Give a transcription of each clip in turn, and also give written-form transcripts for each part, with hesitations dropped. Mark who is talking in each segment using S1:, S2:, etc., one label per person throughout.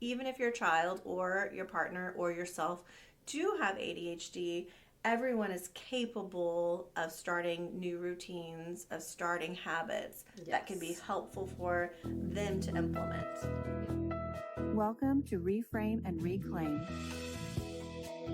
S1: even if your child or your partner or yourself do have ADHD, everyone is capable of starting new routines, of starting habits that can be helpful for them to implement.
S2: Welcome to Reframe and Reclaim.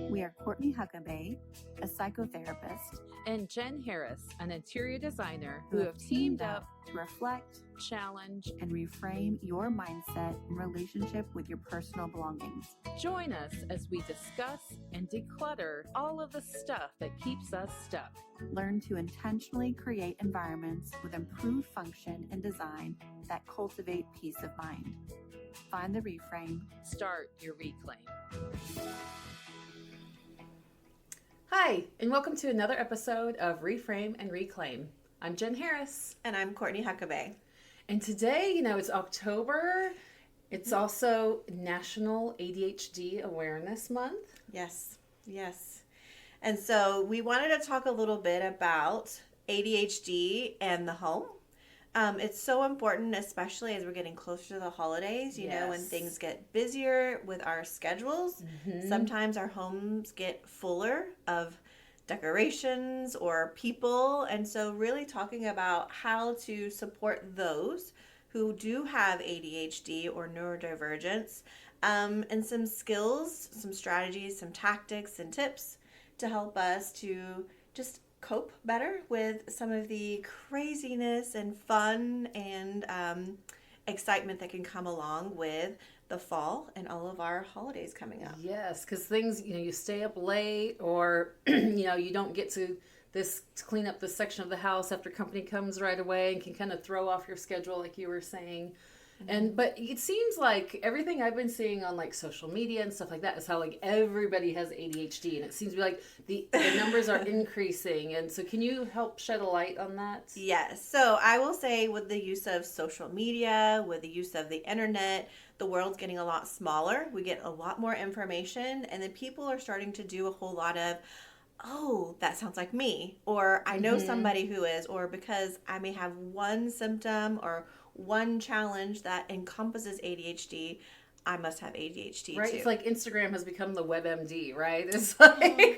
S2: We are Courtney Huckabee, a psychotherapist,
S3: and Jen Harris, an interior designer
S2: who have teamed up to reflect,
S3: challenge,
S2: and reframe your mindset in relationship with your personal belongings.
S3: Join us as we discuss and declutter all of the stuff that keeps us stuck.
S2: Learn to intentionally create environments with improved function and design that cultivate peace of mind. Find the reframe.
S3: Start your reclaim.
S4: Hi, and welcome to another episode of Reframe and Reclaim. I'm Jen Harris.
S1: And I'm Courtney Huckabee.
S4: And today, it's October. It's also National ADHD Awareness Month.
S1: Yes. And so we wanted to talk a little bit about ADHD and the home. It's so important, especially as we're getting closer to the holidays, you know, when things get busier with our schedules. Mm-hmm. Sometimes our homes get fuller of decorations or people. And so really talking about how to support those who do have ADHD or neurodivergence, and some skills, some strategies, some tactics and tips to help us to just cope better with some of the craziness and fun and excitement that can come along with the fall and all of our holidays coming up.
S4: Yes, because things, you stay up late or, you don't get to clean up this section of the house after company comes right away and can kind of throw off your schedule like you were saying. But it seems like everything I've been seeing on like social media and stuff like that is how like everybody has ADHD, and it seems to be like the numbers are increasing. And so can you help shed a light on that?
S1: Yes. So I will say with the use of social media, with the use of the internet, the world's getting a lot smaller. We get a lot more information, and then people are starting to do a whole lot of, oh, that sounds like me, or I know somebody who is, or because I may have one symptom or one challenge that encompasses ADHD, I must have ADHD
S4: right?
S1: too.
S4: It's like Instagram has become the WebMD, right? It's like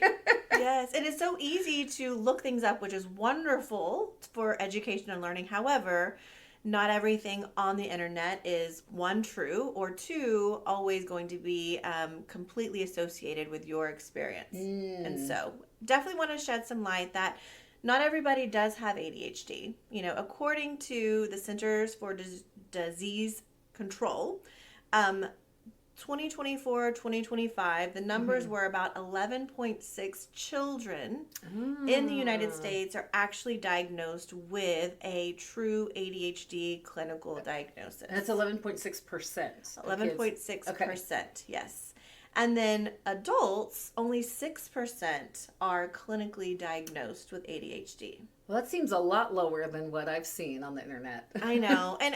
S1: yes, and it's so easy to look things up, which is wonderful for education and learning. However, not everything on the internet is one, true, or two, always going to be completely associated with your experience. And so definitely want to shed some light that not everybody does have ADHD. According to the Centers for Disease Control, 2024-2025, the numbers were about 11.6 children in the United States are actually diagnosed with a true ADHD clinical diagnosis.
S4: That's 11.6%.
S1: 11.6%, yes. And then adults, only 6% are clinically diagnosed with ADHD.
S4: Well, that seems a lot lower than what I've seen on the internet.
S1: I know. And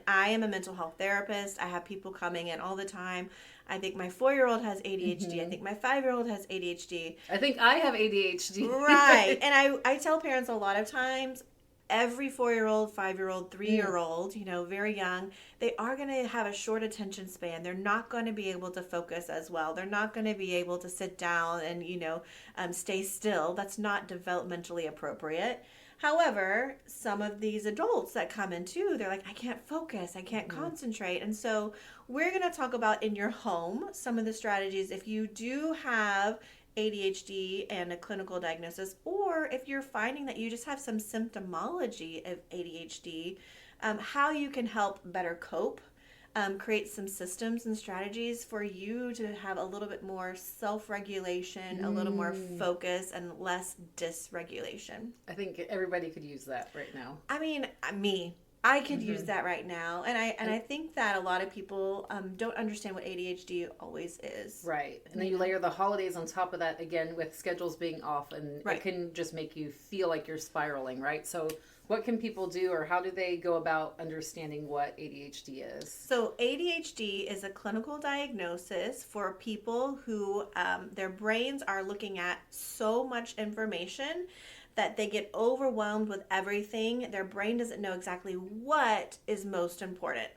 S1: I am a mental health therapist. I have people coming in all the time. I think my 4-year-old has ADHD. I think my 5-year-old has ADHD.
S4: I think I have ADHD.
S1: Right. And I tell parents a lot of times, every 4-year-old, 5-year-old, 3-year-old, very young, they are going to have a short attention span. They're not going to be able to focus as well. They're not going to be able to sit down and, stay still. That's not developmentally appropriate. However, some of these adults that come in too, they're like, I can't focus, I can't concentrate. And so we're going to talk about in your home some of the strategies if you do have ADHD and a clinical diagnosis, or if you're finding that you just have some symptomology of ADHD, how you can help better cope, create some systems and strategies for you to have a little bit more self-regulation, a little more focus, and less dysregulation.
S4: I think everybody could use that right now.
S1: I mean, I could use that right now, and I think that a lot of people don't understand what ADHD always is.
S4: Right, and then you layer the holidays on top of that again with schedules being off, and it can just make you feel like you're spiraling, right? So what can people do, or how do they go about understanding what ADHD is?
S1: So ADHD is a clinical diagnosis for people who their brains are looking at so much information that they get overwhelmed with everything. Their brain doesn't know exactly what is most important.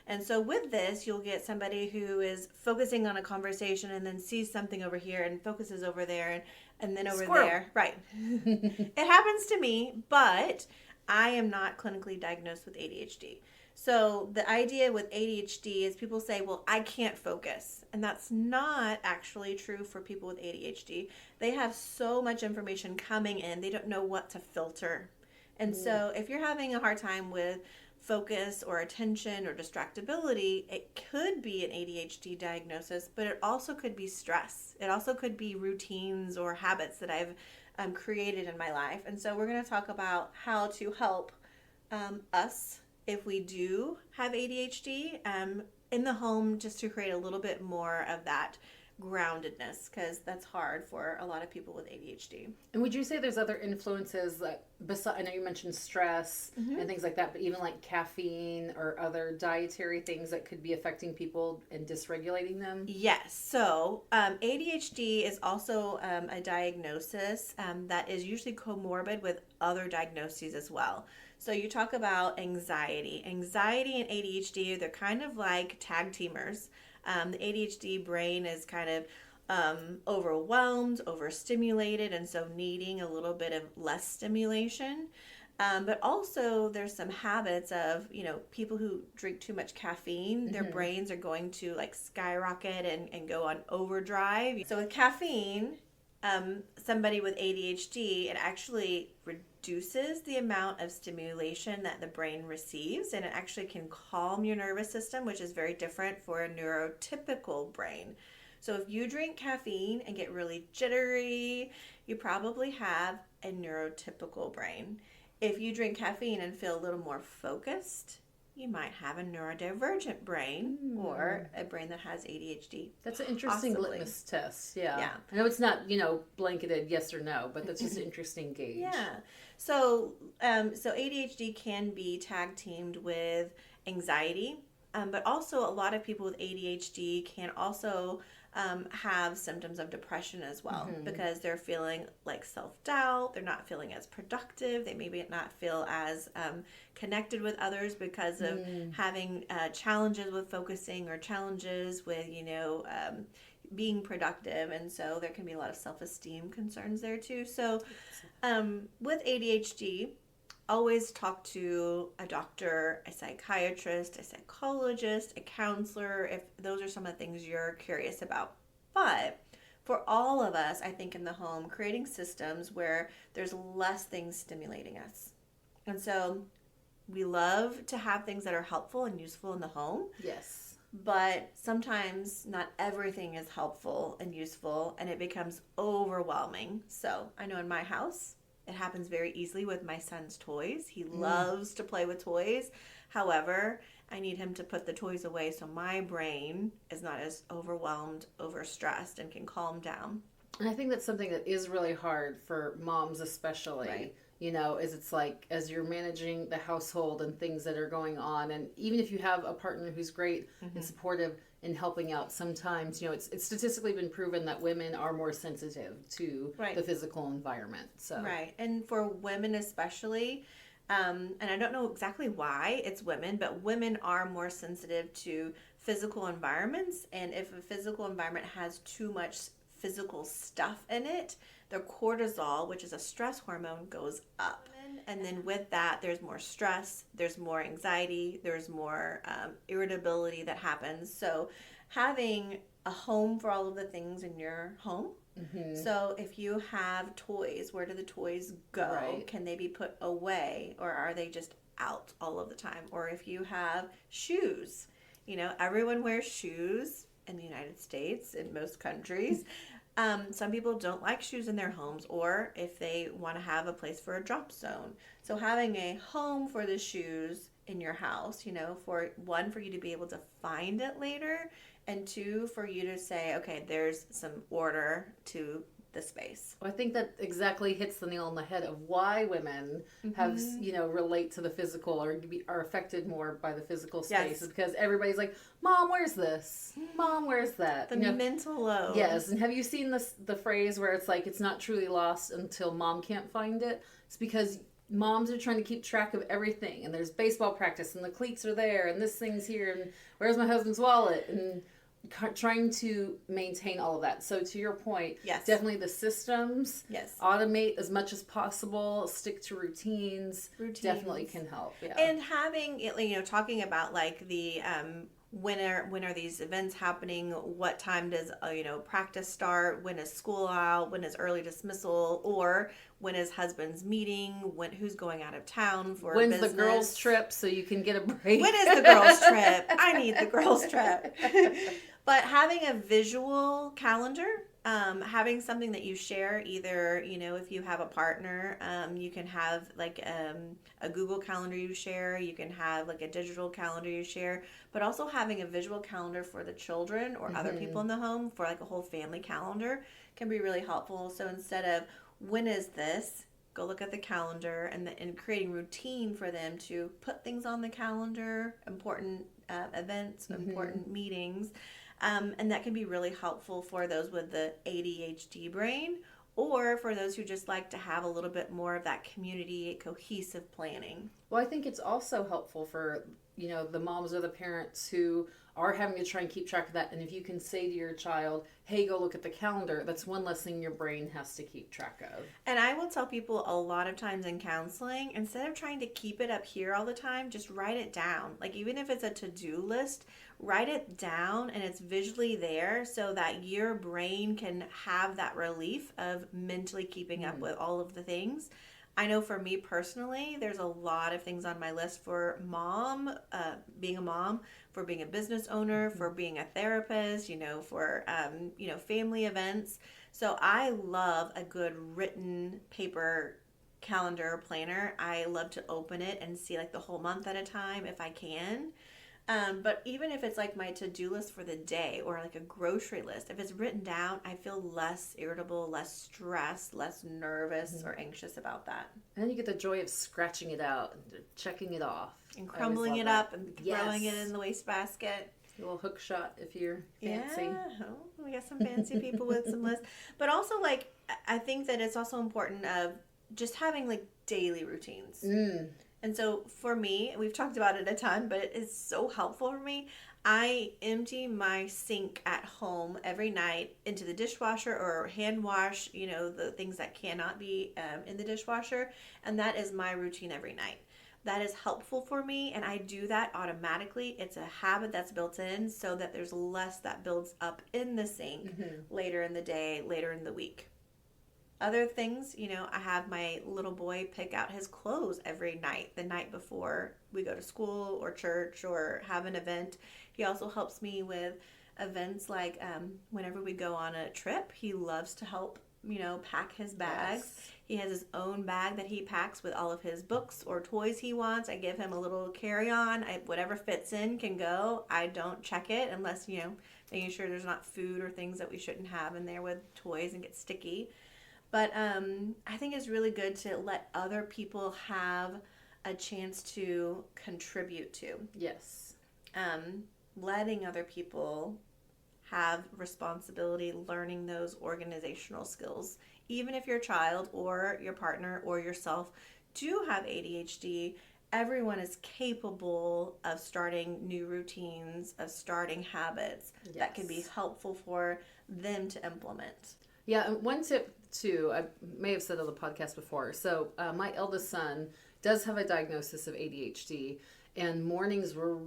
S1: And so with this, you'll get somebody who is focusing on a conversation and then sees something over here and focuses over there and then over
S4: Squirrel.
S1: there. Right. It happens to me, but I am not clinically diagnosed with ADHD. So the idea with ADHD is people say, well, I can't focus. And that's not actually true for people with ADHD. They have so much information coming in, they don't know what to filter. And so if you're having a hard time with focus or attention or distractibility, it could be an ADHD diagnosis, but it also could be stress. It also could be routines or habits that I've created in my life. And so we're going to talk about how to help us if we do have ADHD in the home, just to create a little bit more of that groundedness, because that's hard for a lot of people with ADHD.
S4: And would you say there's other influences that I know you mentioned stress and things like that, but even like caffeine or other dietary things that could be affecting people and dysregulating them?
S1: Yes. So ADHD is also a diagnosis that is usually comorbid with other diagnoses as well. So you talk about anxiety. Anxiety and ADHD, they're kind of like tag teamers. The ADHD brain is kind of overwhelmed, overstimulated, and so needing a little bit of less stimulation. But also there's some habits of, people who drink too much caffeine, their brains are going to like skyrocket and go on overdrive. So with caffeine, somebody with ADHD, it actually reduces the amount of stimulation that the brain receives, and it actually can calm your nervous system, which is very different for a neurotypical brain. So if you drink caffeine and get really jittery, you probably have a neurotypical brain. If you drink caffeine and feel a little more focused, you might have a neurodivergent brain or a brain that has ADHD.
S4: That's an interesting
S1: possibly.
S4: Litmus test. Yeah.
S1: Yeah.
S4: I know it's not, blanketed yes or no, but that's just an interesting gauge.
S1: Yeah. So ADHD can be tag teamed with anxiety, but also a lot of people with ADHD can also have symptoms of depression as well, because they're feeling like self-doubt, they're not feeling as productive, they maybe not feel as connected with others because of having challenges with focusing or challenges with, being productive, and so there can be a lot of self-esteem concerns there too. So with ADHD, always talk to a doctor, a psychiatrist, a psychologist, a counselor, if those are some of the things you're curious about. But for all of us, I think in the home, creating systems where there's less things stimulating us. And so we love to have things that are helpful and useful in the home.
S4: Yes.
S1: But sometimes not everything is helpful and useful, and it becomes overwhelming. So I know in my house, it happens very easily with my son's toys. He loves to play with toys. However, I need him to put the toys away so my brain is not as overwhelmed, overstressed, and can calm down.
S4: And I think that's something that is really hard for moms especially.
S1: Right.
S4: Is it's like as you're managing the household and things that are going on, and even if you have a partner who's great and supportive in helping out, sometimes it's statistically been proven that women are more sensitive to the physical environment. So
S1: right, and for women especially, and I don't know exactly why it's women, but women are more sensitive to physical environments, and if a physical environment has too much physical stuff in it, their cortisol, which is a stress hormone, goes up. And then with that, there's more stress, there's more anxiety, there's more irritability that happens. So having a home for all of the things in your home. So if you have toys, where do the toys go?
S4: Right.
S1: Can they be put away, or are they just out all of the time? Or if you have shoes, everyone wears shoes in the United States, in most countries. Some people don't like shoes in their homes, or if they want to have a place for a drop zone. So having a home for the shoes in your house, for one, for you to be able to find it later, and two, for you to say, okay, there's some order to the space.
S4: I think that exactly hits the nail on the head of why women have, relate to the physical or are affected more by the physical space. Is because everybody's like, Mom, where's this? Mom, where's that?
S1: The mental load.
S4: Yes. And have you seen the phrase where it's like, it's not truly lost until mom can't find it? It's because moms are trying to keep track of everything, and there's baseball practice, and the cleats are there, and this thing's here, and where's my husband's wallet, and trying to maintain all of that. So to your point,
S1: Yes.
S4: definitely the systems,
S1: Yes.
S4: automate as much as possible, stick to routines. Definitely can help. Yeah.
S1: And having, talking about like the when are these events happening, what time does practice start, when is school out, when is early dismissal, or when is husband's meeting, who's going out of town for
S4: when's
S1: business.
S4: the girls trip so you can get a break.
S1: When is the girls trip? I need the girls trip. But having a visual calendar, having something that you share, either, if you have a partner, you can have like a Google calendar you share, you can have like a digital calendar you share, but also having a visual calendar for the children or other people in the home for like a whole family calendar can be really helpful. So instead of when is this, go look at the calendar and creating routine for them to put things on the calendar, important events, important meetings. And that can be really helpful for those with the ADHD brain, or for those who just like to have a little bit more of that community cohesive planning.
S4: Well, I think it's also helpful for, the moms or the parents who are having to try and keep track of that. And if you can say to your child, hey, go look at the calendar, that's one less thing your brain has to keep track of.
S1: And I will tell people a lot of times in counseling, instead of trying to keep it up here all the time, just write it down. Like even if it's a to-do list, write it down and it's visually there so that your brain can have that relief of mentally keeping up with all of the things. I know for me personally, there's a lot of things on my list for being a mom, for being a business owner, for being a therapist, for, family events. So I love a good written paper calendar planner. I love to open it and see like the whole month at a time if I can. But even if it's like my to-do list for the day or like a grocery list, if it's written down, I feel less irritable, less stressed, less nervous or anxious about that.
S4: And then you get the joy of scratching it out and checking it off.
S1: And crumbling it up and throwing it in the wastebasket.
S4: A little hook shot if you're fancy.
S1: Yeah, we got some fancy people with some lists. But also, like, I think that it's also important of just having like daily routines. And so for me, we've talked about it a ton, but it is so helpful for me. I empty my sink at home every night into the dishwasher or hand wash, the things that cannot be in the dishwasher. And that is my routine every night. That is helpful for me, and I do that automatically. It's a habit that's built in so that there's less that builds up in the sink later in the day, later in the week. Other things, I have my little boy pick out his clothes every night, the night before we go to school or church or have an event. He also helps me with events like whenever we go on a trip, he loves to help, pack his bags. Yes. He has his own bag that he packs with all of his books or toys he wants. I give him a little carry-on. Whatever fits in can go. I don't check it unless, making sure there's not food or things that we shouldn't have in there with toys and get sticky. But I think it's really good to let other people have a chance to contribute to.
S4: Yes.
S1: Letting other people have responsibility, learning those organizational skills. Even if your child or your partner or yourself do have ADHD, everyone is capable of starting new routines, of starting habits that can be helpful for them to implement.
S4: Yeah, and one tip too, I may have said on the podcast before. So my eldest son does have a diagnosis of ADHD, and mornings were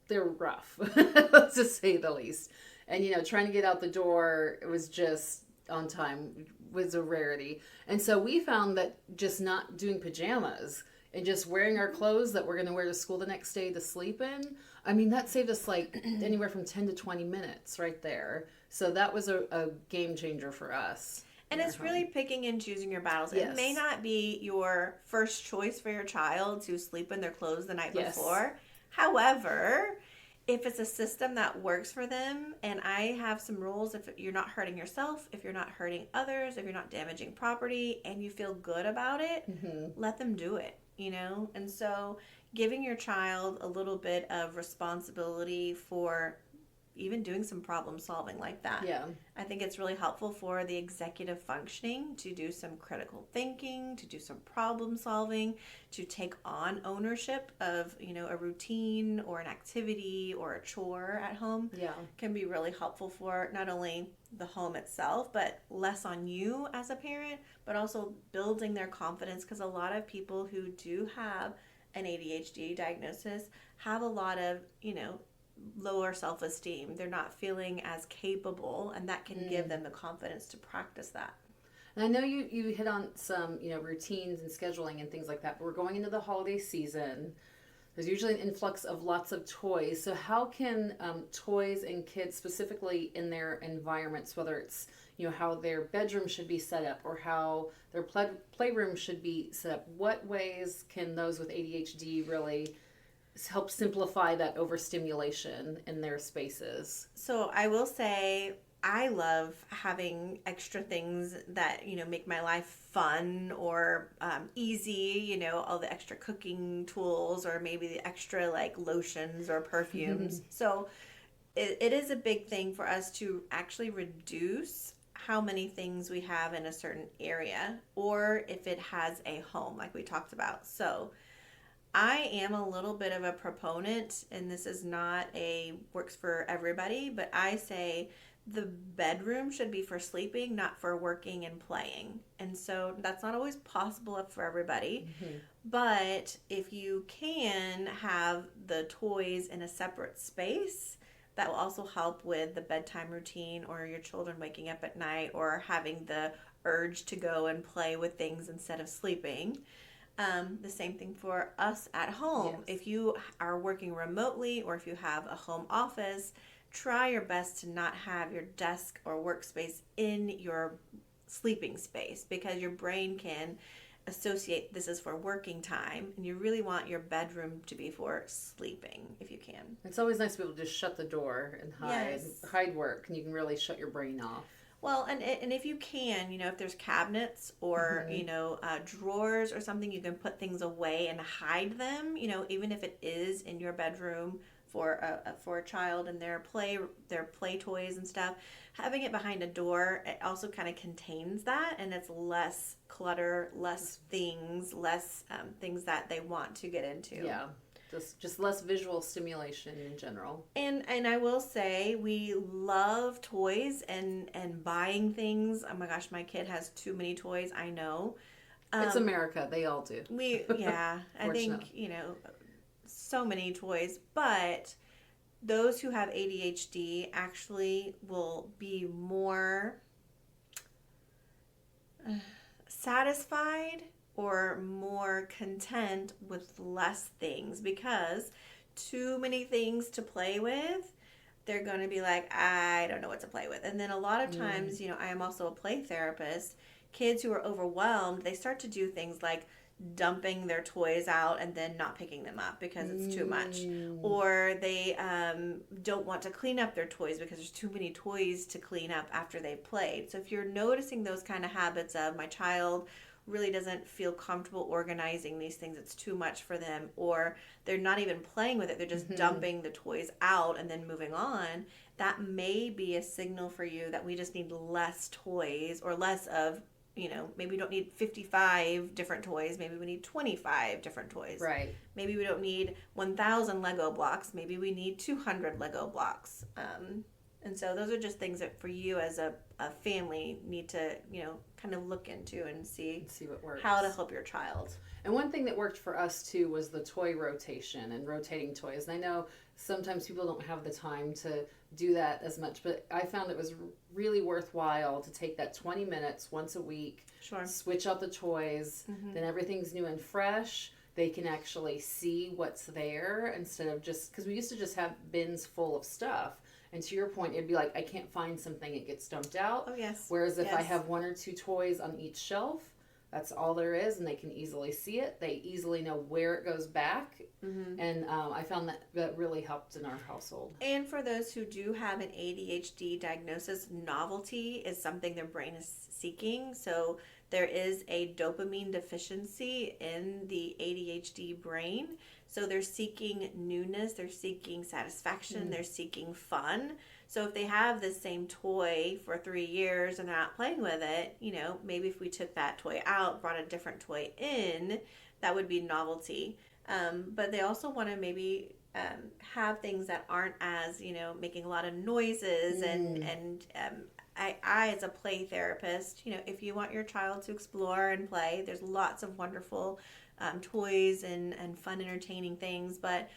S4: they're rough, to say the least. And, trying to get out the door, it was just on time was a rarity. And so we found that just not doing pajamas and just wearing our clothes that we're going to wear to school the next day to sleep in, that saved us like anywhere from 10 to 20 minutes right there. So that was a game changer for us.
S1: And it's really picking and choosing your battles.
S4: Yes.
S1: It may not be your first choice for your child to sleep in their clothes the night before. However, if it's a system that works for them, and I have some rules, if you're not hurting yourself, if you're not hurting others, if you're not damaging property, and you feel good about it, let them do it, And so giving your child a little bit of responsibility for even doing some problem solving like that.
S4: Yeah.
S1: I think it's really helpful for the executive functioning to do some critical thinking, to do some problem solving, to take on ownership of, a routine or an activity or a chore at home.
S4: Yeah.
S1: Can be really helpful for not only the home itself, but less on you as a parent, but also building their confidence, because a lot of people who do have an ADHD diagnosis have a lot of, lower self-esteem. They're not feeling as capable, and that can give them the confidence to practice that.
S4: And I know you hit on some, routines and scheduling and things like that, but we're going into the holiday season. There's usually an influx of lots of toys. So how can toys and kids, specifically in their environments, whether it's, how their bedroom should be set up or how their playroom should be set up, what ways can those with ADHD really help simplify that overstimulation in their spaces?
S1: So I will say I love having extra things that, make my life fun or easy, all the extra cooking tools or maybe the extra like lotions or perfumes. So it is a big thing for us to actually reduce how many things we have in a certain area, or if it has a home like we talked about. So I am a little bit of a proponent, and this is not works for everybody, but I say the bedroom should be for sleeping, not for working and playing. And so that's not always possible for everybody. But if you can have the toys in a separate space, that will also help with the bedtime routine or your children waking up at night or having the urge to go and play with things instead of sleeping. The same thing for us at home.
S4: Yes.
S1: If you are working remotely or if you have a home office, try your best to not have your desk or workspace in your sleeping space, because your brain can associate this is for working time, and you really want your bedroom to be for sleeping if you can.
S4: It's always nice to be able to just shut the door and hide work, and you can really shut your brain off.
S1: Well, and if you can, if there's cabinets or, drawers or something, you can put things away and hide them, even if it is in your bedroom for a child and their play toys and stuff. Having it behind a door, it also kind of contains that, and it's less clutter, less things that they want to get into.
S4: Yeah. Just less visual stimulation in general.
S1: And I will say we love toys and buying things. Oh my gosh, my kid has too many toys, I know.
S4: It's America, they all do.
S1: I think, so many toys, but those who have ADHD actually will be more satisfied or more content with less things, because too many things to play with, they're going to be like, I don't know what to play with. And then a lot of times, I am also a play therapist. Kids who are overwhelmed, they start to do things like dumping their toys out and then not picking them up because it's too much. Or they don't want to clean up their toys because there's too many toys to clean up after they've played. So if you're noticing those kind of habits of my child really doesn't feel comfortable organizing these things, it's too much for them, or they're not even playing with it, they're just dumping the toys out and then moving on, that may be a signal for you that we just need less toys, or less of, maybe we don't need 55 different toys, maybe we need 25 different toys.
S4: Right.
S1: Maybe we don't need 1,000 Lego blocks, maybe we need 200 Lego blocks. And so those are just things that for you as a family need to, kind of look into and see
S4: what works.
S1: How to help your child.
S4: And one thing that worked for us too was the toy rotation and rotating toys. And I know sometimes people don't have the time to do that as much, but I found it was really worthwhile to take that 20 minutes once a week, switch out the toys, then everything's new and fresh. They can actually see what's there instead of just, because we used to just have bins full of stuff. And to your point, it'd be like, I can't find something, it gets dumped out.
S1: Oh, yes.
S4: Whereas if I have one or two toys on each shelf, that's all there is, and they can easily see it. They easily know where it goes back. And I found that really helped in our household.
S1: And for those who do have an ADHD diagnosis, novelty is something their brain is seeking. So there is a dopamine deficiency in the ADHD brain. So they're seeking newness, they're seeking satisfaction, they're seeking fun. So if they have the same toy for 3 years and they're not playing with it, maybe if we took that toy out, brought a different toy in, that would be novelty. But they also want to maybe have things that aren't as, making a lot of noises. And I, as a play therapist, if you want your child to explore and play, there's lots of wonderful toys and fun, entertaining things. But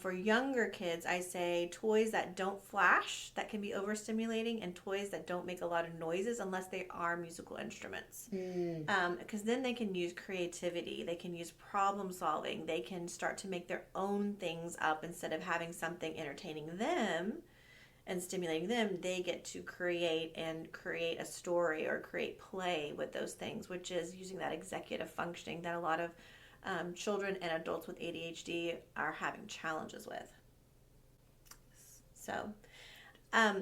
S1: for younger kids, I say toys that don't flash, that can be overstimulating, and toys that don't make a lot of noises unless they are musical instruments. Because then they can use creativity, they can use problem solving, they can start to make their own things up instead of having something entertaining them and stimulating them. They get to create a story or create play with those things, which is using that executive functioning that a lot of children and adults with ADHD are having challenges with. So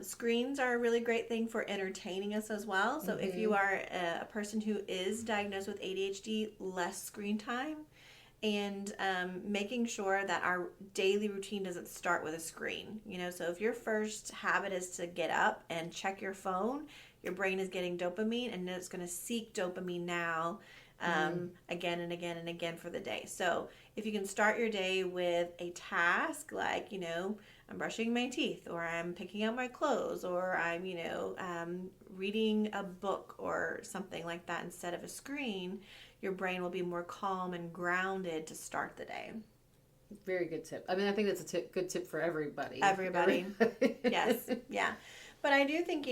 S1: screens are a really great thing for entertaining us as well. So if you are a person who is diagnosed with ADHD, less screen time, and making sure that our daily routine doesn't start with a screen. So if your first habit is to get up and check your phone, your brain is getting dopamine, and it's going to seek dopamine now again and again and again for the day. So if you can start your day with a task like, I'm brushing my teeth, or I'm picking out my clothes, or I'm, reading a book or something like that instead of a screen, your brain will be more calm and grounded to start the day.
S4: Very good tip. I mean, I think that's a good tip for everybody.
S1: Everybody. Yes. Yeah. But I do think,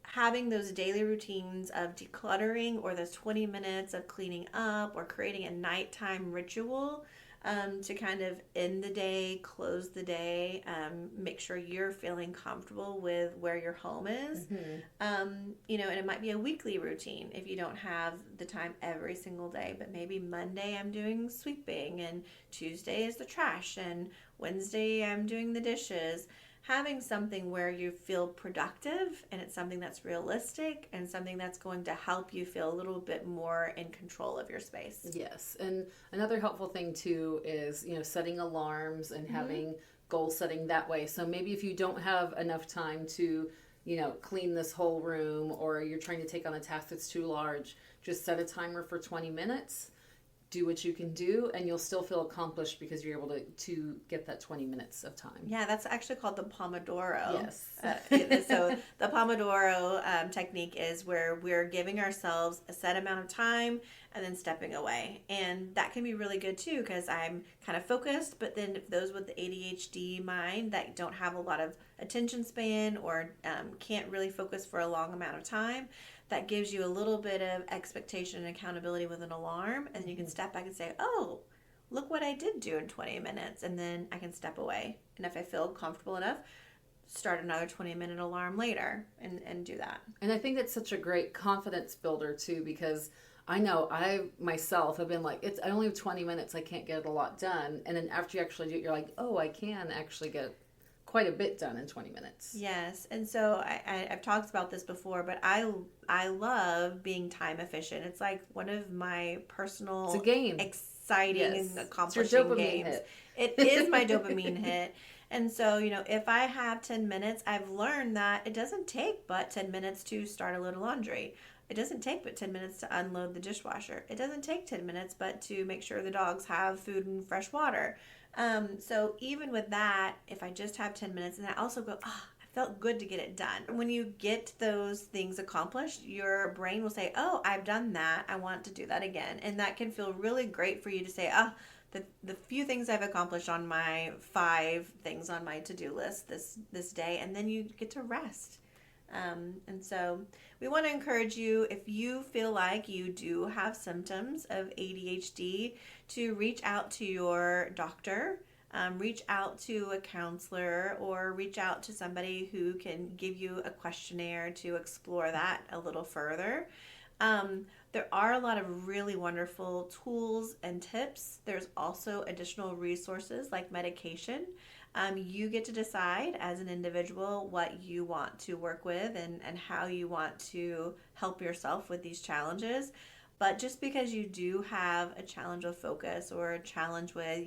S1: having those daily routines of decluttering, or those 20 minutes of cleaning up, or creating a nighttime ritual to kind of end the day, close the day, make sure you're feeling comfortable with where your home is. And it might be a weekly routine if you don't have the time every single day, but maybe Monday I'm doing sweeping, and Tuesday is the trash, and Wednesday I'm doing the dishes. Having something where you feel productive, and it's something that's realistic, and something that's going to help you feel a little bit more in control of your space.
S4: Yes. And another helpful thing too is, setting alarms and having goal setting that way. So maybe if you don't have enough time to, clean this whole room, or you're trying to take on a task that's too large, just set a timer for 20 minutes. Do what you can do, and you'll still feel accomplished because you're able to get that 20 minutes of time.
S1: Yeah, that's actually called the Pomodoro.
S4: Yes.
S1: So the Pomodoro technique is where we're giving ourselves a set amount of time and then stepping away. And that can be really good too, because I'm kind of focused, but then those with the ADHD mind that don't have a lot of attention span, or can't really focus for a long amount of time, that gives you a little bit of expectation and accountability with an alarm, and then you can step back and say, oh, look what I did do in 20 minutes, and then I can step away. And if I feel comfortable enough, start another 20-minute alarm later and do that.
S4: And I think that's such a great confidence builder too, because I know I myself have been like, I only have 20 minutes, I can't get a lot done. And then after you actually do it, you're like, oh, I can actually get quite a bit done in 20 minutes.
S1: Yes. And so I've talked about this before, but I love being time efficient. It's like one of my personal,
S4: it's a game,
S1: exciting, accomplishing games.
S4: Hit.
S1: It is my dopamine hit. And so, if I have 10 minutes, I've learned that it doesn't take but 10 minutes to start a load of laundry. It doesn't take but 10 minutes to unload the dishwasher. It doesn't take 10 minutes but to make sure the dogs have food and fresh water. So even with that, if I just have 10 minutes, and I also go, I felt good to get it done. When you get those things accomplished, your brain will say, oh, I've done that. I want to do that again. And that can feel really great for you to say, the few things I've accomplished on my 5 things on my to-do list this day, and then you get to rest. And so we want to encourage you, if you feel like you do have symptoms of ADHD, to reach out to your doctor, reach out to a counselor, or reach out to somebody who can give you a questionnaire to explore that a little further. There are a lot of really wonderful tools and tips. There's also additional resources like medication. You get to decide as an individual what you want to work with and how you want to help yourself with these challenges. But just because you do have a challenge with focus or a challenge with,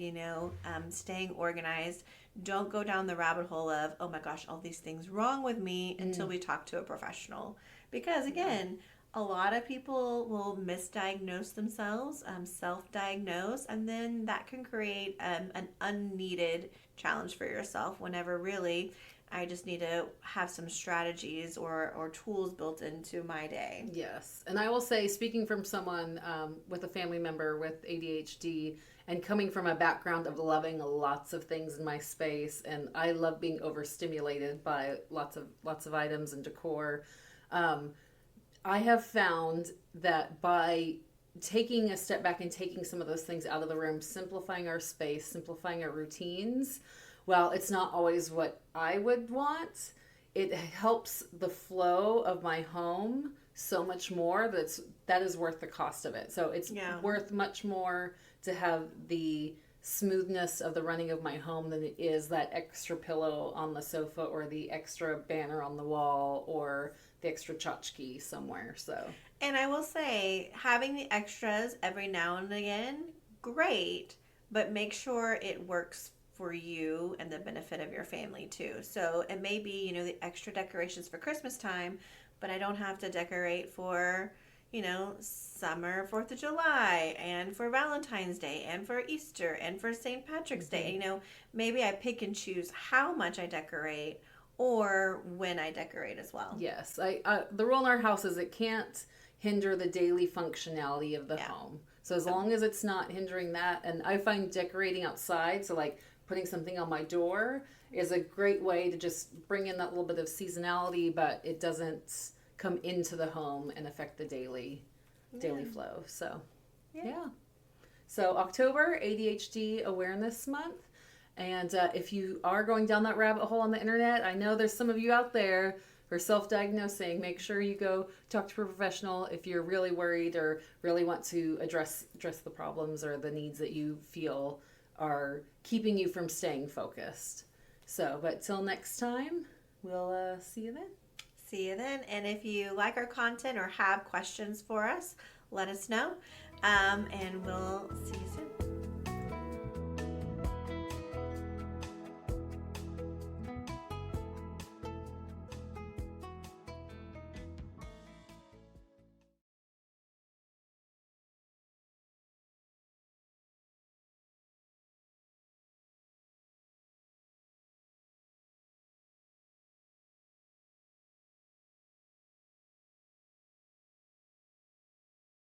S1: staying organized, don't go down the rabbit hole of, oh my gosh, all these things wrong with me until we talk to a professional. Because again, a lot of people will misdiagnose themselves, self-diagnose, and then that can create an unneeded challenge for yourself whenever really I just need to have some strategies or tools built into my day.
S4: Yes. And I will say, speaking from someone with a family member with ADHD and coming from a background of loving lots of things in my space, and I love being overstimulated by lots of items and decor, I have found that by taking a step back and taking some of those things out of the room, simplifying our space, simplifying our routines, well, it's not always what I would want. It helps the flow of my home so much more that is worth the cost of it. So it's worth much more to have the smoothness of the running of my home than it is that extra pillow on the sofa or the extra banner on the wall or the extra tchotchke somewhere. So,
S1: and I will say, having the extras every now and again, great, but make sure it works for you and the benefit of your family too. So it may be, the extra decorations for Christmas time, but I don't have to decorate for, summer, 4th of July, and for Valentine's Day, and for Easter, and for St. Patrick's Day. Maybe I pick and choose how much I decorate or when I decorate as well.
S4: Yes. The rule in our house is it can't hinder the daily functionality of the home. So as long as it's not hindering that, and I find decorating outside, so like putting something on my door is a great way to just bring in that little bit of seasonality, but it doesn't come into the home and affect the daily flow. So, So October, ADHD Awareness Month. And if you are going down that rabbit hole on the internet, I know there's some of you out there who are self-diagnosing. Make sure you go talk to a professional if you're really worried or really want to address the problems or the needs that you feel are keeping you from staying focused. So, but till next time, we'll see you then.
S1: See you then. And if you like our content or have questions for us, let us know. And we'll see you soon.